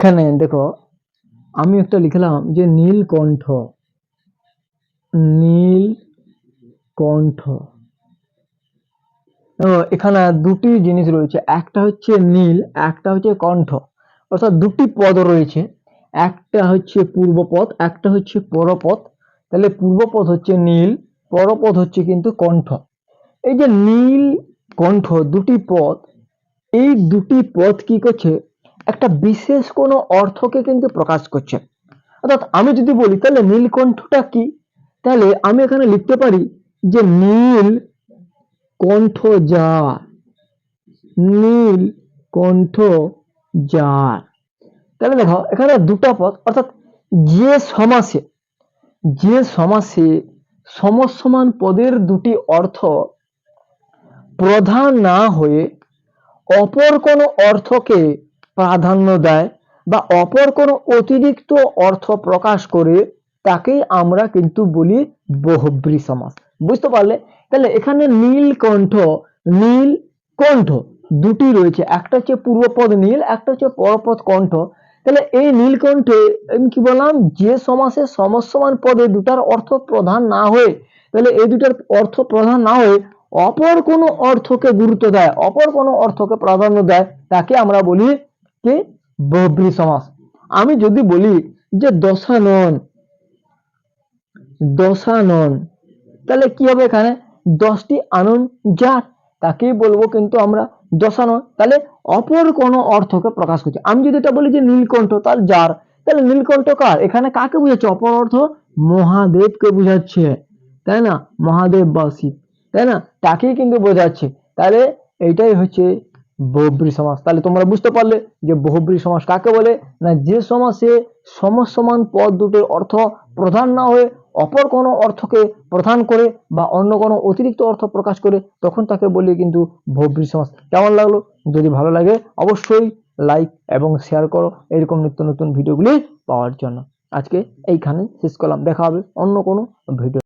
এখানে দেখো আমি একটা লিখলাম যে নীলকণ্ঠ। নীলকণ্ঠ। এখানে দুটি জিনিস রয়েছে, একটা হচ্ছে নীল, একটা হচ্ছে কণ্ঠ, অর্থাৎ দুটি পদ রয়েছে, একটা হচ্ছে পূর্বপদ, একটা হচ্ছে পরপদ। তাহলে পূর্বপদ হচ্ছে নীল, পরপদ হচ্ছে কিন্তু কণ্ঠ। এই যে নীল কণ্ঠ দুটি পদ, এই দুটি পদ কি করছে, একটা বিশেষ কোনো অর্থকে কিন্তু প্রকাশ করছে। অর্থাৎ আমি যদি বলি তাহলে নীলকণ্ঠটা কি, তাহলে আমি এখানে লিখতে পারি যে নীল কণ্ঠ যার, নীল কণ্ঠ যার। তাহলে দেখো এখানে দুটো পদ, অর্থাৎ যে সমাসে, যে সমাসে সমসমান পদের দুটি অর্থ প্রধান না হয়ে অপর কোনো অর্থকে প্রাধান্য দেয় বা অপর কোনো অতিরিক্ত অর্থ প্রকাশ করে, তাকেই আমরা কিন্তু বলি বহুব্রী সমাস। বুঝতে পারলে? তাহলে এখানে নীলকণ্ঠ, নীলকণ্ঠ দুটি রয়েছে, একটা হচ্ছে পূর্বপদ নীল, একটা হচ্ছে পরপদ কণ্ঠ। তাহলে এই নীলকণ্ঠে আমি কি বললাম, যে সমাসে সমসমান পদে দুটার অর্থ প্রধান না হয়ে, তাহলে এই দুটার অর্থ প্রধান না হয়ে অপর কোনো অর্থকে গুরুত্ব দেয়, অপর কোনো অর্থকে প্রাধান্য দেয়, তাকে আমরা বলি কি বহুব্রী সমাস। আমি যদি বলি যে দশানন, দশানন, তাহলে কি হবে, এখানে 10টি আনন যার, তাকেই বলবো কিন্তু আমরা দশানন। তাহলে অপর কোনো অর্থকে প্রকাশ করছে। আমি যদি এটা বলি যে নীলকণ্ঠ, তাহলে যার, তাহলে নীলকণ্ঠ কার, এখানে কাকে বুঝাচ্ছে, অপর অর্থ মহাদেবকে বুঝাচ্ছে, তাই না, মহাদেব বা শিব, তাই না, তাকেই কিন্তু বোঝাচ্ছে। তাহলে এইটাই হচ্ছে বহুব্রী সমাস। তাহলে তোমরা বুঝতে পারলে যে বহুব্রী সমাস কাকে বলে, না যে সমাসে সমসমান পদ দুটোর অর্থ প্রধান না হয়ে অপর কোনো অর্থকে প্রধান করে বা অন্য কোনো অতিরিক্ত অর্থ প্রকাশ করে, তখন তাকে বলি কিন্তু বহুব্রী সমাস। কেমন লাগলো? যদি ভালো লাগে অবশ্যই লাইক এবং শেয়ার করো এরকম নিত্য নতুন ভিডিওগুলি পাওয়ার জন্য। আজকে এইখানে শেষ করলাম, দেখা হবে অন্য কোনো ভিডিও।